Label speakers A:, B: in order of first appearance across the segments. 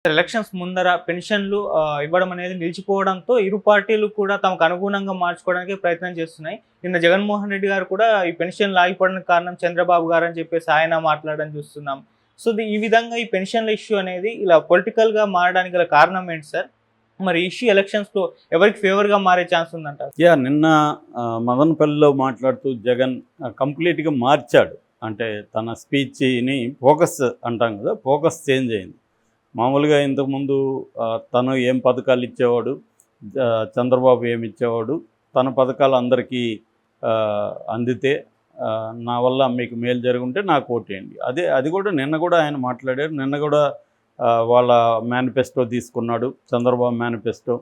A: Sir elections ముందర పెన్షన్లు ఇవ్వడం అనేది నిలిచిపోవడంతో ఇరు పార్టీలు కూడా తమకు అనుగుణంగా మార్చుకోవడానికి ప్రయత్నం చేస్తున్నాయి. నిన్న జగన్మోహన్ రెడ్డి గారు కూడా ఈ పెన్షన్లు ఆగిపోవడానికి కారణం చంద్రబాబు గారు అని చెప్పేసి ఆయన మాట్లాడడం చూస్తున్నాం. సో ఈ విధంగా ఈ పెన్షన్ల ఇష్యూ అనేది ఇలా పొలిటికల్గా మారడానికి గల కారణం ఏంటి సార్? మరి ఇష్యూ ఎలక్షన్స్లో ఎవరికి ఫేవర్గా మారే ఛాన్స్ ఉందంటారు?
B: నిన్న మదనపల్లిలో మాట్లాడుతూ జగన్ కంప్లీట్గా మార్చాడు. అంటే తన స్పీచ్ని ఫోకస్ అంటాం కదా, ఫోకస్ చేంజ్ అయింది. మామూలుగా ఇంతకుముందు తను ఏం పథకాలు ఇచ్చేవాడు, చంద్రబాబు ఏమి ఇచ్చేవాడు, తన పథకాలు అందరికీ అందితే నా వల్ల మీకు మేలు జరుగుంటే నాకు ఓటేయండి. అది కూడా నిన్న కూడా ఆయన మాట్లాడారు. నిన్న కూడా వాళ్ళ మేనిఫెస్టో తీసుకున్నాడు, చంద్రబాబు మేనిఫెస్టో.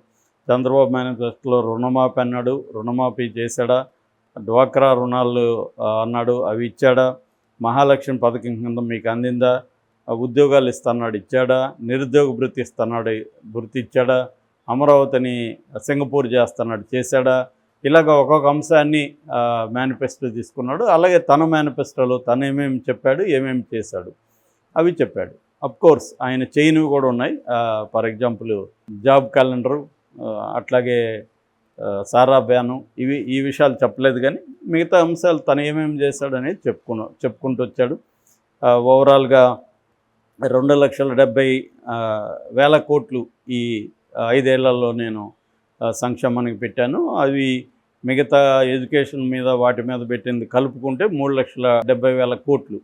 B: చంద్రబాబు మేనిఫెస్టోలో రుణమాఫీ అన్నాడు, రుణమాఫీ చేశాడా? డ్వాక్రా రుణాలు అన్నాడు, అవి ఇచ్చాడా? మహాలక్ష్మి పథకం కింద మీకు అందిందా? ఉద్యోగాలు ఇస్తున్నాడు, ఇచ్చాడా? నిరుద్యోగ భృతి ఇస్తున్నాడు, భృతి ఇచ్చాడా? అమరావతిని సింగపూర్ చేస్తున్నాడు, చేశాడా? ఇలాగ ఒక్కొక్క అంశాన్ని మేనిఫెస్టో తీసుకున్నాడు. అలాగే తన మేనిఫెస్టోలో తను ఏమేమి చెప్పాడు, ఏమేమి చేశాడు అవి చెప్పాడు. కోర్స్ ఆయన చేయనివి కూడా ఉన్నాయి. ఫర్ ఎగ్జాంపుల్ జాబ్ క్యాలెండరు, అట్లాగే సారా బ్యాను, ఈ విషయాలు చెప్పలేదు. కానీ మిగతా అంశాలు తను ఏమేమి చేశాడు అనేది చెప్పుకుంటూ వచ్చాడు. ఓవరాల్గా 2,70,000 కోట్లు ఈ 5 ఏళ్లలో నేను సంక్షేమానికి పెట్టాను. అవి మిగతా ఎడ్యుకేషన్ మీద వాటి మీద పెట్టింది కలుపుకుంటే 3,70,000 కోట్లు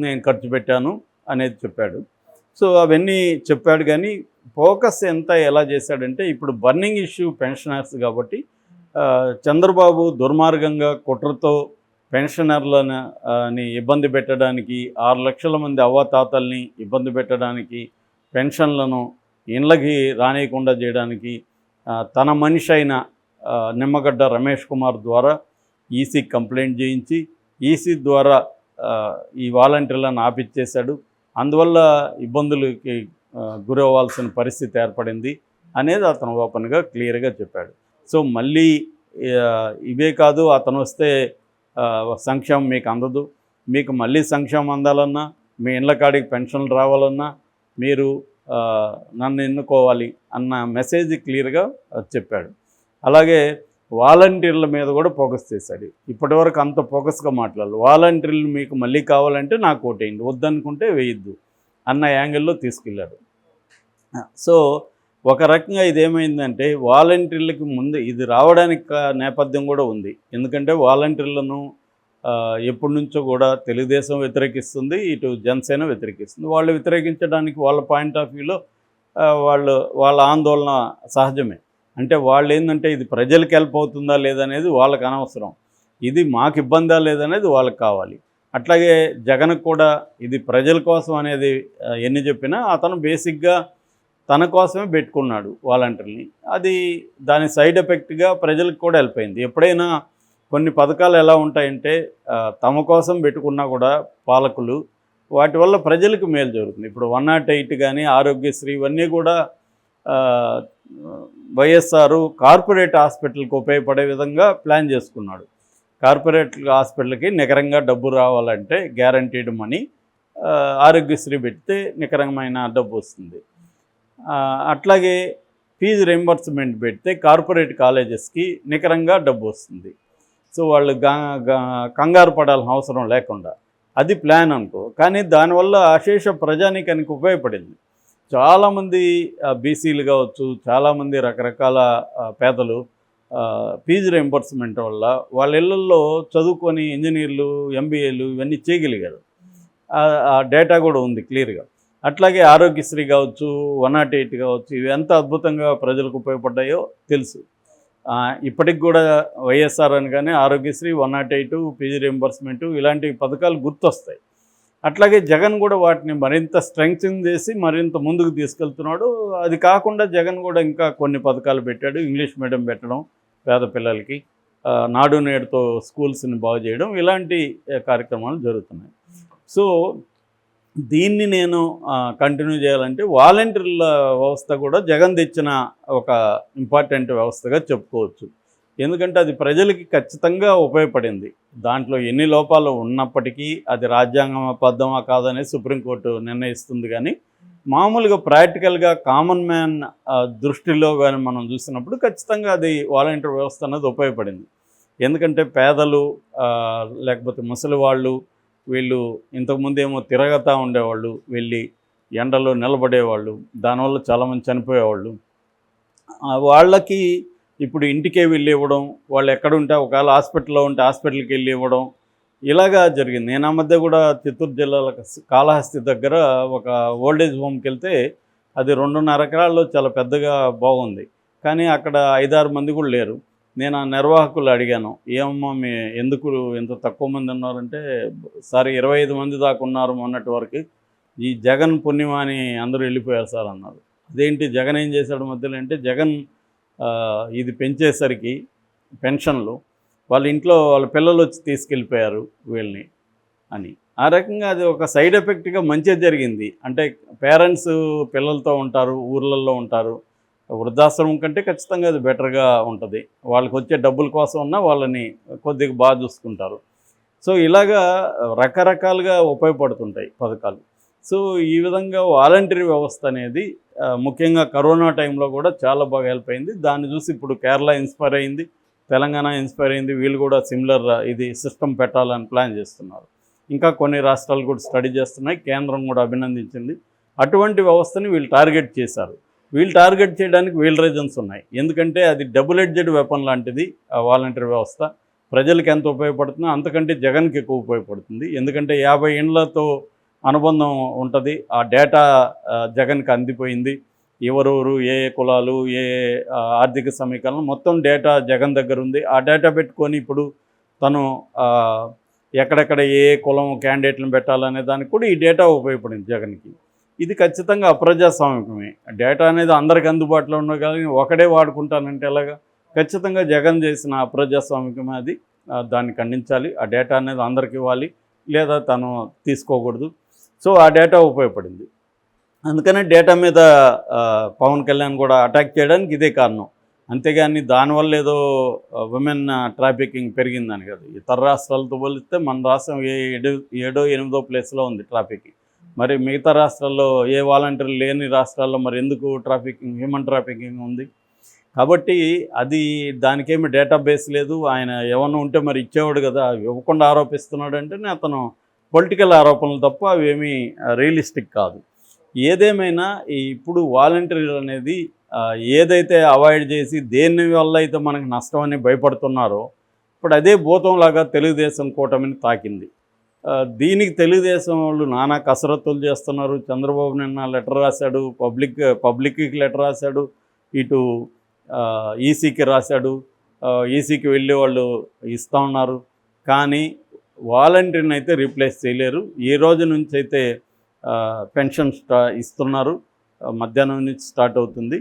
B: నేను ఖర్చు పెట్టాను అనేది చెప్పాడు. సో అవన్నీ చెప్పాడు. కానీ ఫోకస్ ఎలా చేశాడంటే, ఇప్పుడు బర్నింగ్ ఇష్యూ పెన్షనర్స్ కాబట్టి చంద్రబాబు దుర్మార్గంగా కుట్రతో పెన్షనర్లని ఇబ్బంది పెట్టడానికి, 6 లక్షల మంది అవ్వాతాతల్ని ఇబ్బంది పెట్టడానికి, పెన్షన్లను ఇండ్లకి రానియకుండా చేయడానికి తన మనిషి అయిన నిమ్మగడ్డ రమేష్ కుమార్ ద్వారా ఈసీకి కంప్లైంట్ చేయించి ఈసీ ద్వారా ఈ వాలంటీర్లను ఆపిచ్చేశాడు. అందువల్ల ఇబ్బందులకి గురవ్వాల్సిన పరిస్థితి ఏర్పడింది అనేది అతను ఓపెన్గా క్లియర్గా చెప్పాడు. సో మళ్ళీ ఇవే కాదు, అతను వస్తే సంక్షేమం మీకు అందదు, మీకు మళ్ళీ సంక్షేమం అందాలన్నా, మీ ఇళ్ళ కాడికి పెన్షన్లు రావాలన్నా మీరు నన్ను ఎన్నుకోవాలి అన్న మెసేజ్ క్లియర్గా చెప్పాడు. అలాగే వాలంటీర్ల మీద కూడా ఫోకస్ చేశాడు. ఇప్పటివరకు అంత ఫోకస్గా మాట్లాడాలి. వాలంటీర్లు మీకు మళ్ళీ కావాలంటే నాకు ఓటేయండి, వద్దనుకుంటే వేయద్దు అన్న యాంగిల్లో తీసుకెళ్ళాడు. సో ఒక రకంగా ఇదేమైందంటే వాలంటీర్లకి ముందు ఇది రావడానికి నేపథ్యం కూడా ఉంది. ఎందుకంటే వాలంటీర్లను ఎప్పటి నుంచో కూడా తెలుగుదేశం వ్యతిరేకిస్తుంది, ఇటు జనసేన వ్యతిరేకిస్తుంది. వాళ్ళు వ్యతిరేకించడానికి వాళ్ళ పాయింట్ ఆఫ్ వ్యూలో వాళ్ళ ఆందోళన సహజమే. అంటే వాళ్ళు ఏంటంటే ఇది ప్రజలకు హెల్ప్ అవుతుందా లేదనేది వాళ్ళకి అనవసరం, ఇది మాకు ఇబ్బందా లేదనేది వాళ్ళకి కావాలి. అట్లాగే జగన్కు కూడా ఇది ప్రజల కోసం అనేది ఎన్ని చెప్పినా అతను బేసిక్గా తన కోసమే పెట్టుకున్నాడు వాలంటీర్ని. అది దాని సైడ్ ఎఫెక్ట్గా ప్రజలకు కూడా హెల్ప్ అయింది. ఎప్పుడైనా కొన్ని పథకాలు ఎలా ఉంటాయంటే తమ కోసం పెట్టుకున్నా కూడా పాలకులు వాటి వల్ల ప్రజలకు మేలు జరుగుతుంది. ఇప్పుడు 108 కానీ ఆరోగ్యశ్రీ ఇవన్నీ కూడా వైఎస్ఆర్ కార్పొరేట్ హాస్పిటల్కి ఉపయోగపడే విధంగా ప్లాన్ చేసుకున్నాడు. కార్పొరేట్ హాస్పిటల్కి నికరంగా డబ్బు రావాలంటే గ్యారంటీడ్ మనీ, ఆరోగ్యశ్రీ పెడితే నికరమైన డబ్బు వస్తుంది. అట్లాగే ఫీజు రింబర్స్మెంట్ పెడితే కార్పొరేట్ కాలేజెస్కి నికరంగా డబ్బు వస్తుంది. సో వాళ్ళు కంగారు పడాల్సిన అవసరం లేకుండా అది ప్లాన్ అనుకో. కానీ దానివల్ల అశేష ప్రజానీకానికి ఉపయోగపడింది. చాలామంది బీసీలు కావచ్చు, చాలామంది రకరకాల పేదలు ఫీజు రింబర్స్మెంట్ వల్ల వాళ్ళ ఇళ్లలో చదువుకొని ఇంజనీర్లు, ఎంబీఏలు ఇవన్నీ చేయగలిగారు. ఆ డేటా కూడా ఉంది క్లియర్గా. అట్లాగే ఆరోగ్యశ్రీ కావచ్చు, 108 కావచ్చు, ఇవి ఎంత అద్భుతంగా ప్రజలకు ఉపయోగపడ్డాయో తెలుసు. ఇప్పటికి కూడా వైఎస్ఆర్ అనగానే ఆరోగ్యశ్రీ, 108, ఫీజు రింబర్స్మెంటు ఇలాంటి పథకాలు గుర్తొస్తాయి. అట్లాగే జగన్ కూడా వాటిని మరింత స్ట్రెంగ్తన్ చేసి మరింత ముందుకు తీసుకెళ్తున్నాడు. అది కాకుండా జగన్ కూడా ఇంకా కొన్ని పథకాలు పెట్టాడు. ఇంగ్లీష్ మీడియం పెట్టడం పేద పిల్లలకి, నాడు నేడుతో స్కూల్స్ని బాగు చేయడం, ఇలాంటి కార్యక్రమాలు జరుగుతున్నాయి. సో దీన్ని నేను కంటిన్యూ చేయాలంటే వాలంటీర్ల వ్యవస్థ కూడా జగన్ తెచ్చిన ఒక ఇంపార్టెంట్ వ్యవస్థగా చెప్పుకోవచ్చు. ఎందుకంటే అది ప్రజలకి ఖచ్చితంగా ఉపయోగపడింది. దాంట్లో ఎన్ని లోపాలు ఉన్నప్పటికీ అది రాజ్యాంగబద్ధమా కాదనేది సుప్రీంకోర్టు నిర్ణయిస్తుంది. కానీ మామూలుగా ప్రాక్టికల్గా కామన్ మ్యాన్ దృష్టిలో కానీ మనం చూసినప్పుడు ఖచ్చితంగా అది వాలంటీర్ వ్యవస్థ అనేది ఉపయోగపడింది. ఎందుకంటే పేదలు లేకపోతే ముసలి వాళ్ళు వీళ్ళు ఇంతకుముందేమో తిరగతా ఉండేవాళ్ళు, వెళ్ళి ఎండలో నిలబడేవాళ్ళు, దానివల్ల చాలామంది చనిపోయేవాళ్ళు. వాళ్ళకి ఇప్పుడు ఇంటికే వెళ్ళి ఇవ్వడం, వాళ్ళు ఎక్కడుంటే ఒకవేళ హాస్పిటల్లో ఉంటే హాస్పిటల్కి వెళ్ళి ఇవ్వడం, ఇలాగా జరిగింది. నేను ఆ మధ్య కూడా చిత్తూరు జిల్లాలో కాళహస్తి దగ్గర ఒక ఓల్డేజ్ హోమ్కి వెళ్తే అది 2.5 ఎకరాల్లో చాలా పెద్దగా బాగుంది. కానీ అక్కడ 5-6 మంది కూడా లేరు. నేను ఆ నిర్వాహకులు అడిగాను, ఏమమ్మా మీ ఎందుకు ఇంత తక్కువ మంది ఉన్నారంటే, సార్ 25 మంది దాకా ఉన్నారు మొన్నటి వరకు, ఈ జగన్ పుణ్యమా అని అందరూ వెళ్ళిపోయారు సార్ అన్నారు. అదేంటి జగన్ ఏం చేశాడు మధ్యలో అంటే, జగన్ ఇది పెంచేసరికి పెన్షన్లు వాళ్ళ ఇంట్లో వాళ్ళ పిల్లలు వచ్చి తీసుకెళ్ళిపోయారు వీళ్ళని అని. ఆ రకంగా అది ఒక సైడ్ ఎఫెక్ట్గా మంచిగా జరిగింది. అంటే పేరెంట్స్ పిల్లలతో ఉంటారు, ఊర్లలో ఉంటారు. వృద్ధాశ్రమం కంటే ఖచ్చితంగా అది బెటర్గా ఉంటుంది. వాళ్ళకి వచ్చే డబ్బుల కోసం ఉన్నా వాళ్ళని కొద్దిగా బాగా చూసుకుంటారు. సో ఇలాగా రకరకాలుగా ఉపయోగపడుతుంటాయి పథకాలు. సో ఈ విధంగా వాలంటరీ వ్యవస్థ అనేది ముఖ్యంగా కరోనా టైంలో కూడా చాలా బాగా హెల్ప్ అయింది. దాన్ని చూసి ఇప్పుడు కేరళ ఇన్స్పైర్ అయింది, తెలంగాణ ఇన్స్పైర్ అయింది. వీళ్ళు కూడా సిమిలర్ ఇది సిస్టమ్ పెట్టాలని ప్లాన్ చేస్తున్నారు. ఇంకా కొన్ని రాష్ట్రాలు కూడా స్టడీ చేస్తున్నాయి. కేంద్రం కూడా అభినందించింది. అటువంటి వ్యవస్థని వీళ్ళు టార్గెట్ చేశారు. వీళ్ళు టార్గెట్ చేయడానికి వీళ్ళ రీజన్స్ ఉన్నాయి. ఎందుకంటే అది డబుల్ ఎడ్జెడ్ వెపన్ లాంటిది వాలంటరీ వ్యవస్థ. ప్రజలకు ఎంత ఉపయోగపడుతుందో అంతకంటే జగన్కి ఎక్కువ ఉపయోగపడుతుంది. ఎందుకంటే 50 ఏళ్లతో అనుబంధం ఉంటుంది. ఆ డేటా జగన్కి అందిపోయింది. ఎవరెవరు, ఏ ఏ కులాలు, ఏ ఆర్థిక సమీకరణలు మొత్తం డేటా జగన్ దగ్గర ఉంది. ఆ డేటా పెట్టుకొని ఇప్పుడు తను ఎక్కడెక్కడ ఏ కులం క్యాండిడేట్లను పెట్టాలనే దానికి కూడా ఈ డేటా ఉపయోగపడింది జగన్కి. ఇది ఖచ్చితంగా అప్రజాస్వామికమే. డేటా అనేది అందరికి అందుబాటులో ఉన్న కానీ ఒకడే వాడుకుంటానంటే ఎలాగా? ఖచ్చితంగా జగన్ చేసిన అప్రజాస్వామికమే అది. దాన్ని ఖండించాలి. ఆ డేటా అనేది అందరికి ఇవ్వాలి, లేదా తను తీసుకోకూడదు. సో ఆ డేటా ఉపయోగపడింది. అందుకనే డేటా మీద పవన్ కళ్యాణ్ కూడా అటాక్ చేయడానికి ఇదే కారణం. అంతేగాని దానివల్ల ఏదో విమెన్ ట్రాఫికింగ్ పెరిగిందని కాదు. ఇతర రాష్ట్రాలతో పోలిస్తే మన రాష్ట్రం 7వ 8వ ప్లేస్లో ఉంది ట్రాఫికింగ్. మరి మిగతా రాష్ట్రాల్లో ఏ వాలంటీర్లు లేని రాష్ట్రాల్లో మరి ఎందుకు ట్రాఫికింగ్, హ్యూమన్ ట్రాఫికింగ్ ఉంది? కాబట్టి అది దానికేమి డేటాబేస్ లేదు. ఆయన ఏమన్నా ఉంటే మరి ఇచ్చేవాడు కదా, ఇవ్వకుండా ఆరోపిస్తున్నాడు అంటేనే అతను పొలిటికల్ ఆరోపణలు తప్ప అవేమీ రియలిస్టిక్ కాదు. ఏదేమైనా ఇప్పుడు వాలంటీర్ అనేది ఏదైతే అవాయిడ్ చేసి దేని వల్ల అయితే మనకు నష్టం అని భయపడుతున్నారో, ఇప్పుడు అదే భూతంలాగా తెలుగుదేశం కూటమిని తాకింది. దీనికి తెలుగుదేశం వాళ్ళు నానా కసరత్తులు చేస్తున్నారు. చంద్రబాబు నిన్న లెటర్ రాశాడు, పబ్లిక్కి లెటర్ రాశాడు, ఇటు ఈసీకి రాశాడు. ఈసీకి వెళ్ళే వాళ్ళు ఇస్తూ ఉన్నారు. కానీ వాలంటీర్ని అయితే రీప్లేస్ చేయలేరు. ఈ రోజు నుంచి అయితే పెన్షన్ ఇస్తున్నారు. మధ్యాహ్నం నుంచి స్టార్ట్ అవుతుంది.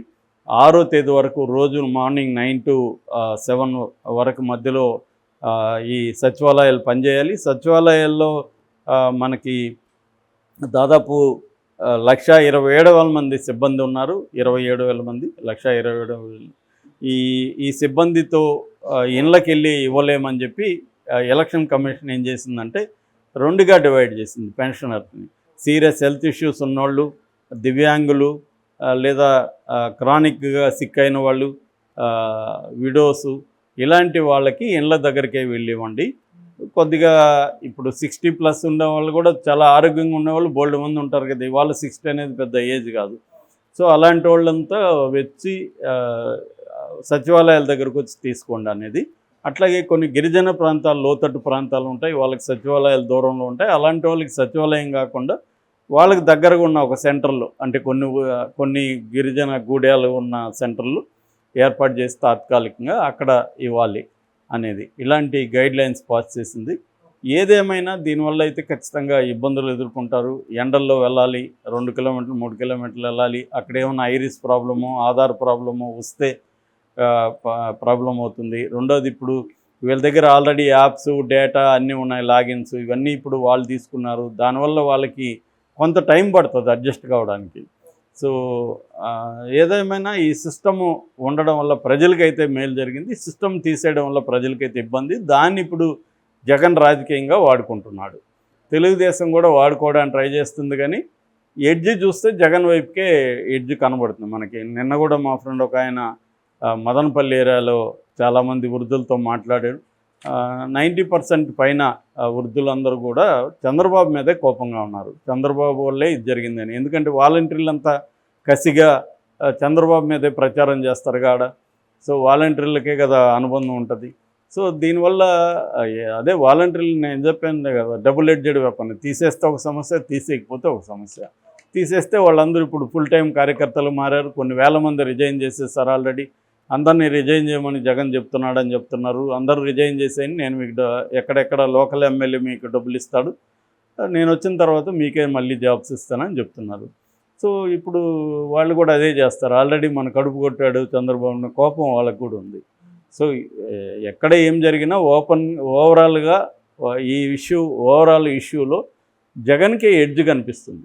B: 6వ తేదీ వరకు రోజు మార్నింగ్ 9 to 7 వరకు మధ్యలో ఈ సచివాలయాలు పనిచేయాలి. సచివాలయాల్లో మనకి దాదాపు 1,27,000 మంది సిబ్బంది ఉన్నారు. 27,000 మంది, 1,27,000. ఈ సిబ్బందితో ఇళ్ళకి వెళ్ళి ఇవ్వలేమని చెప్పి ఎలక్షన్ కమిషన్ ఏం చేసిందంటే 2గా డివైడ్ చేసింది పెన్షనర్ని. సీరియస్ హెల్త్ ఇష్యూస్ ఉన్నవాళ్ళు, దివ్యాంగులు, లేదా క్రానిక్గా సిక్ అయిన వాళ్ళు, విడోసు, ఇలాంటి వాళ్ళకి ఇళ్ళ దగ్గరికే వెళ్ళి ఇవ్వండి. కొద్దిగా ఇప్పుడు 60+ ఉండే వాళ్ళు కూడా చాలా ఆరోగ్యంగా ఉండేవాళ్ళు బోల్డ్ మంది ఉంటారు కదా. ఇవాళ 60 అనేది పెద్ద ఏజ్ కాదు. సో అలాంటి వాళ్ళంతా వచ్చి సచివాలయాల దగ్గరకు వచ్చి తీసుకోండి అనేది. అట్లాగే కొన్ని గిరిజన ప్రాంతాలు, లోతట్టు ప్రాంతాలు ఉంటాయి, వాళ్ళకి సచివాలయాలు దూరంలో ఉంటాయి. అలాంటి వాళ్ళకి సచివాలయం కాకుండా వాళ్ళకి దగ్గరగా ఉన్న ఒక సెంటర్లు, అంటే కొన్ని గిరిజన గూడెలు ఉన్న సెంటర్లు ఏర్పాటు చేసి తాత్కాలికంగా అక్కడ ఇవ్వాలి అనేది, ఇలాంటి గైడ్లైన్స్ పాస్ చేసింది. ఏదేమైనా దీనివల్ల అయితే ఖచ్చితంగా ఇబ్బందులు ఎదుర్కొంటారు. ఎండల్లో వెళ్ళాలి, 2 కిలోమీటర్లు 3 కిలోమీటర్లు వెళ్ళాలి. అక్కడ ఏమైనా ఐరిస్ ప్రాబ్లము, ఆధార్ ప్రాబ్లము వస్తే ప్రాబ్లం అవుతుంది. రెండోది, ఇప్పుడు వీళ్ళ దగ్గర ఆల్రెడీ యాప్స్, డేటా అన్నీ ఉన్నాయి, లాగిన్స్ ఇవన్నీ ఇప్పుడు వాళ్ళు తీసుకున్నారు. దానివల్ల వాళ్ళకి కొంత టైం పడుతుంది అడ్జస్ట్ కావడానికి. సో ఏదేమైనా ఈ సిస్టము ఉండడం వల్ల ప్రజలకైతే మేలు జరిగింది. సిస్టమ్ తీసేయడం వల్ల ప్రజలకైతే ఇబ్బంది. దాన్ని ఇప్పుడు జగన్ రాజకీయంగా వాడుకుంటున్నాడు. తెలుగుదేశం కూడా వాడుకోవడానికి ట్రై చేస్తుంది, కానీ ఎడ్జ్ చూస్తే జగన్ వైపుకే ఎడ్జ్ కనబడుతుంది మనకి. నిన్న కూడా మా ఫ్రెండ్ ఒక ఆయన మదనపల్లి ఏరియాలో చాలామంది వృద్ధులతో మాట్లాడాడు. 90% పైన వృద్ధులందరూ కూడా చంద్రబాబు మీదే కోపంగా ఉన్నారు. చంద్రబాబు వల్లే ఇది జరిగిందని. ఎందుకంటే వాలంటీర్లంతా కసిగా చంద్రబాబు మీదే ప్రచారం చేస్తారు కాడ. సో వాలంటీర్లకే కదా అనుబంధం ఉంటుంది. సో దీనివల్ల అదే వాలంటీర్లు నేను చెప్పాను కదా, డబుల్ ఎడ్జెడ్ వెపన్. తీసేస్తే ఒక సమస్య, తీసేయకపోతే ఒక సమస్య. తీసేస్తే వాళ్ళందరూ ఇప్పుడు ఫుల్ టైం కార్యకర్తలు మారారు. కొన్ని వేల మంది రిజైన్ చేసేస్తారు ఆల్రెడీ. అందరినీ రిజైన్ చేయమని జగన్ చెప్తున్నాడని చెప్తున్నారు. అందరూ రిజైన్ చేసేయని, నేను మీకు ఎక్కడెక్కడ లోకల్ ఎమ్మెల్యే మీకు డబ్బులు ఇస్తాడు, నేను వచ్చిన తర్వాత మీకే మళ్ళీ జాబ్స్ ఇస్తానని చెప్తున్నారు. సో ఇప్పుడు వాళ్ళు కూడా అదే చేస్తారు. ఆల్రెడీ మన కడుపు కొట్టాడు చంద్రబాబుని, కోపం వాళ్ళకు కూడా ఉంది. సో ఎక్కడ ఏం జరిగినా ఓవరాల్గా ఈ ఓవరాల్ ఇష్యూలో జగన్కే ఎడ్జ్ కనిపిస్తుంది.